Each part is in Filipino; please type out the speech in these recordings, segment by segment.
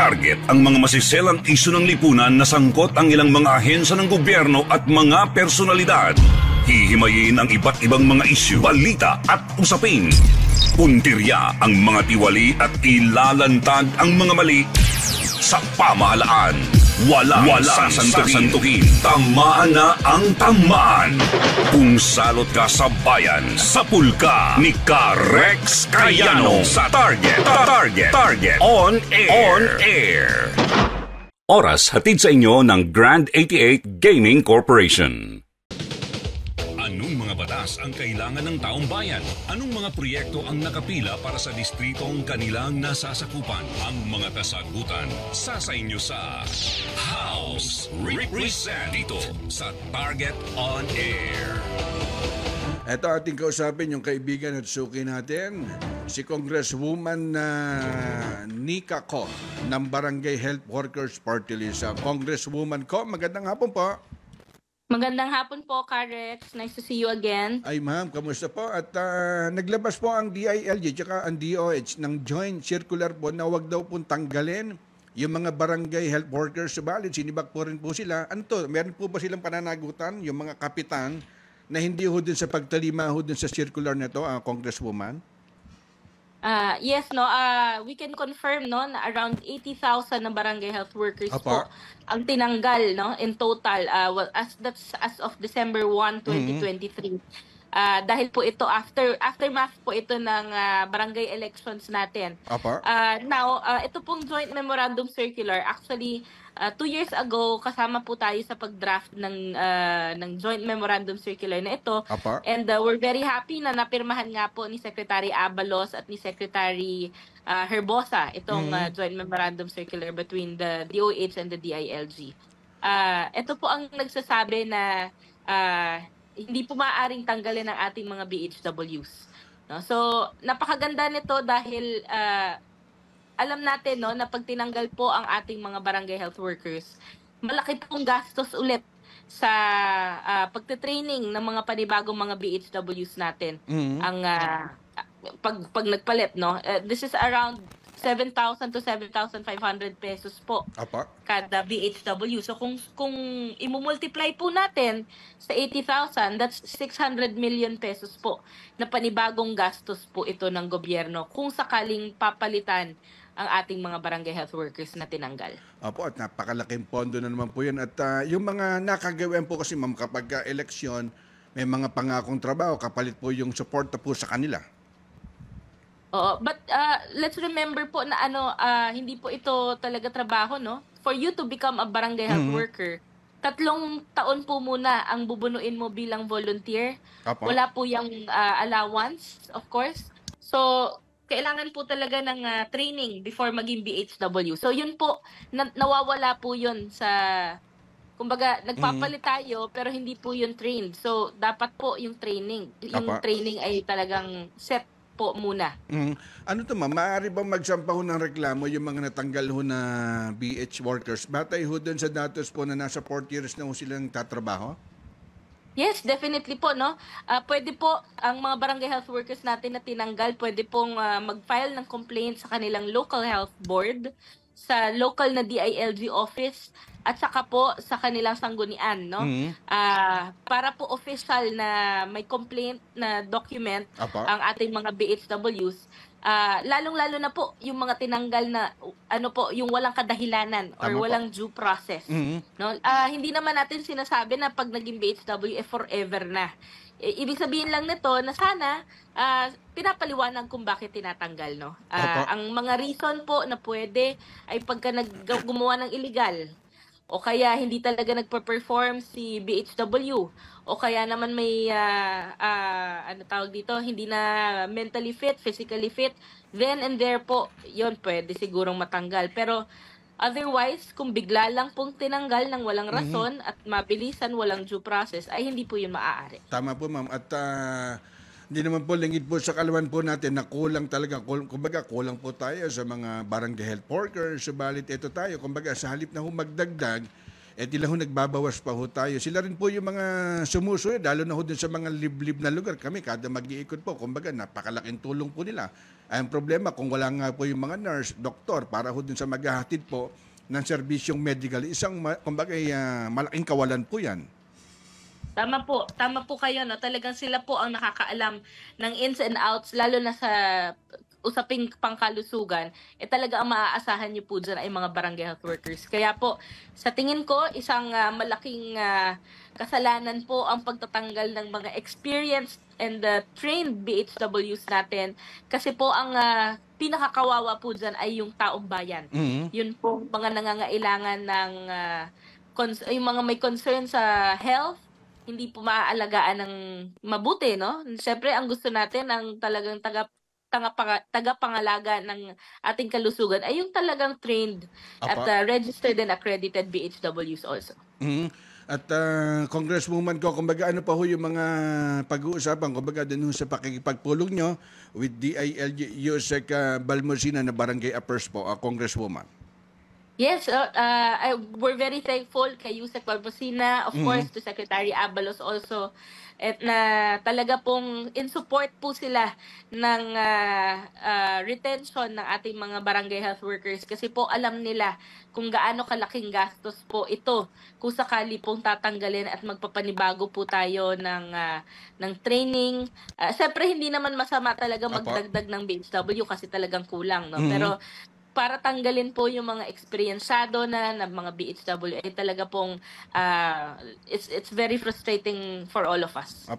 Target ang mga masiselang isyu ng lipunan na sangkot ang ilang mga ahensya ng gobyerno at mga personalidad. Hihimayin ang iba't ibang mga isyu, balita at usapin. Puntirya ang mga tiwali at ilalantad ang mga mali sa pamahalaan. Walang sasantuhin. Tamaan na ang tamaan. Kung salot ka sa bayan, sapul ka ni Rex Cayano sa Target On Air. Oras hatid sa inyo ng Grand 88 Gaming Corporation. Anong mga batas ang kailangan ng taong bayan? Anong mga proyekto ang nakapila para sa distritong kanilang nasasakupan? Ang mga kasagutan sa inyo sa House Represent dito sa Target On Air. Ito ating kausapin yung kaibigan at suki natin, si Congresswoman Nika Ko ng Barangay Health Workers Party List. Congresswoman Ko, magandang hapon po. Magandang hapon po, Karex. Nice to see you again. Ay ma'am, kamusta po? At naglabas po ang DILG at ang DOH ng joint circular po na wag daw pong tanggalin yung mga barangay health workers. Subalit, sinibak po rin po sila. Ano to? Meron po ba silang pananagutan, yung mga kapitan, na hindi ho din sa pagtalima ho din sa circular na to, Congresswoman? Yes, no. We can confirm, no, na around 80,000 na barangay health workers po ang tinanggal, no, in total. Well, as of December 1, 2023. Dahil po ito aftermath po ito ng barangay elections natin. Now, ito pong joint memorandum circular, actually 2 years ago kasama po tayo sa pag-draft ng joint memorandum circular na ito. And we're very happy na napirmahan nga po ni Secretary Abalos at ni Secretary Herbosa itong joint memorandum circular between the DOH and the DILG. Ito po ang nagsasabi na hindi po maaaring tanggalin ang ating mga BHWs. No? So, napakaganda nito dahil alam natin, no, na pag tinanggal po ang ating mga barangay health workers, malaki pong gastos ulit sa pagte-training ng mga panibagong mga BHWs natin. Ang pag nagpalit, no? This is around 7,000 to 7,500 pesos po kada BHW. So kung imumultiply po natin sa 80,000, that's 600 million pesos po na panibagong gastos po ito ng gobyerno kung sakaling papalitan ang ating mga barangay health workers na tinanggal. Opo, at napakalaking pondo na naman po yan. At yung mga nakagawian po kasi ma'am kapag eleksyon, may mga pangakong trabaho, kapalit po yung suporta po sa kanila. Oo, but let's remember po na hindi po ito talaga trabaho, no? For you to become a barangay health worker, 3 taon po muna ang bubunuin mo bilang volunteer. Wala po yung allowance, of course. So, kailangan po talaga ng training before maging BHW. So, yun po, nawawala po yun sa, kumbaga, nagpapalit tayo pero hindi po yun trained. So, dapat po yung training. Yung training ay talagang set po muna. Ano to ma'am, maaari bang magsampa ho ng reklamo yung mga natanggal ho na BH workers? Batay ho dun sa datos po na nasa 4 years na ho silang tatrabaho? Yes, definitely po, no. Pwede po ang mga barangay health workers natin na tinanggal, pwede pong mag-file ng complaint sa kanilang local health board, sa local na DILG office, at saka po sa kanilang sanggunian, no? Para po official na may complaint na document ang ating mga BHWs, lalong-lalo na po yung mga tinanggal na yung walang kadahilanan or walang due process. No? Hindi naman natin sinasabi na pag naging BHW forever na. Ibig sabihin lang nito na sana pinapaliwanag kung bakit tinatanggal, no? Ang mga reason po na pwede ay pagka gumawa ng illegal, o kaya hindi talaga nagpe-perform si BHW, o kaya naman may tawag dito, hindi na mentally fit, physically fit, then and there po, yon pwede sigurong matanggal. Pero otherwise, kung bigla lang pong tinanggal ng walang rason at mabilisan, walang due process, ay hindi po yun maaari. Tama po ma'am. At hindi naman po lingid po sa kalawan po natin na kulang talaga. Kumbaga, kulang po tayo sa mga barangay health workers. Subalit ito tayo, kumbaga, sa halip na magdagdag, tila ho nagbabawas pa ho tayo. Sila rin po yung mga sumusunod, lalo na ho dun sa mga liblib na lugar. Kami, kada mag-iikot po, kumbaga, napakalaking tulong po nila. Ang problema kung wala nga po yung mga nurse, doktor, para ho dun sa maghahatid po ng serbisyong medical, kumbaga, malaking kawalan po yan. Tama po kayo, no? Talagang sila po ang nakakaalam ng ins and outs, lalo na sa usaping pangkalusugan, talaga ang maaasahan niyo po dyan ay mga barangay health workers. Kaya po, sa tingin ko, isang malaking kasalanan po ang pagtatanggal ng mga experienced and trained BHWs natin. Kasi po ang pinakakawawa po dyan ay yung taong bayan. Yun po, mga nangangailangan ng, yung mga may concern sa health, hindi po maaalagaan ng mabuti, no? Siyempre, ang gusto natin, ang talagang tagapangalaga ng ating kalusugan ay yung talagang trained at registered and accredited BHWs also. At Congresswoman ko, kumbaga ano pa ho yung mga pag-uusapan, kumbaga din sa pakikipagpulong nyo with DILG Yusek Balmosina na Barangay Affairs po, Congresswoman. Yes, we're very thankful kay Yusek Balmosina, of course, to Secretary Abalos also, at na talaga pong in support po sila ng retention ng ating mga barangay health workers kasi po alam nila kung gaano kalaking gastos po ito kung sakali pong tatanggalin at magpapanibago po tayo ng training. Siyempre hindi naman masama talaga magdagdag ng BHW kasi talagang kulang, no? Pero para tanggalin po yung mga eksperyensado na mga BHW ay talaga pong it's very frustrating for all of us.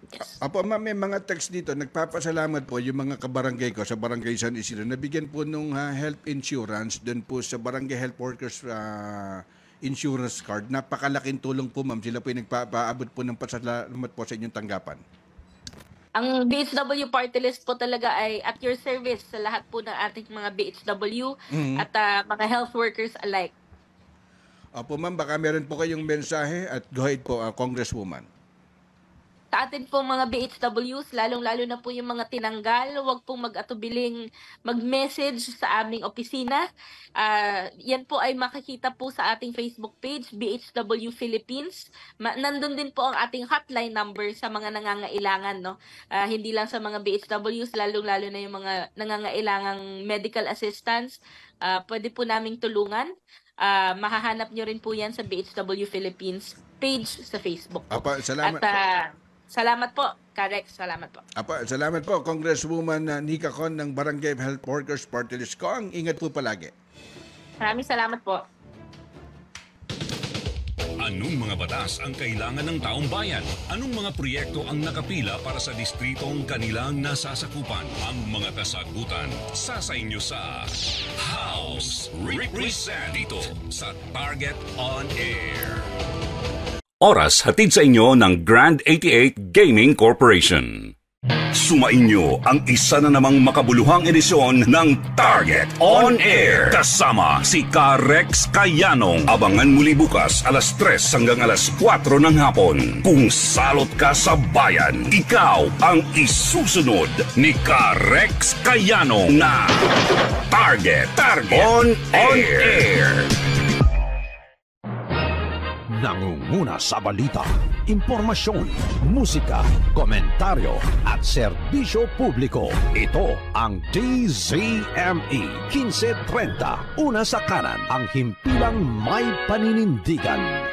Yes. Apo, ma'am, may mga text dito. Nagpapasalamat po yung mga kabarangay ko sa Barangay San Isidro. Nabigyan po nung health insurance doon po sa Barangay Health Workers Insurance Card. Napakalaking tulong po, ma'am. Sila po yung nagpapaabot po ng pasalamat po sa inyong tanggapan. Ang BHW party list po talaga ay at your service sa lahat po ng ating mga BHW at mga health workers alike. Opo, ma'am, baka meron po kayong mensahe at go ahead po, Congresswoman. Sa atin po mga BHWs, lalong-lalo na po yung mga tinanggal, huwag pong mag-atubiling mag-message sa aming opisina. Yan po ay makikita po sa ating Facebook page, BHW Philippines. Nandun din po ang ating hotline number sa mga nangangailangan, no? Hindi lang sa mga BHWs, lalong-lalo na yung mga nangangailangang medical assistance. Pwede po naming tulungan. Mahahanap nyo rin po yan sa BHW Philippines page sa Facebook. Apa, salamat. At salamat po, Karex. Salamat po. Apa, salamat po, Congresswoman Nika Con ng Barangay Health Workers Party List. Kong, ingat po palagi. Maraming salamat po. Anong mga batas ang kailangan ng taong bayan? Anong mga proyekto ang nakapila para sa distritong kanilang nasasakupan? Ang mga kasagutan sa inyo sa House Represent dito sa Target On Air. Oras hatid sa inyo ng Grand 88 Gaming Corporation. Sumainyo ang isa na namang makabuluhang edisyon ng Target On Air. Kasama si Karex Kayanong. Abangan muli bukas alas 3 hanggang alas 4 ng hapon. Kung salot ka sa bayan, ikaw ang isusunod ni Karex Kayanong na Target On Air. Nangunguna sa balita, impormasyon, musika, komentaryo at serbisyo publiko. Ito ang DZME 1530. Una sa kanan, ang himpilang may paninindigan.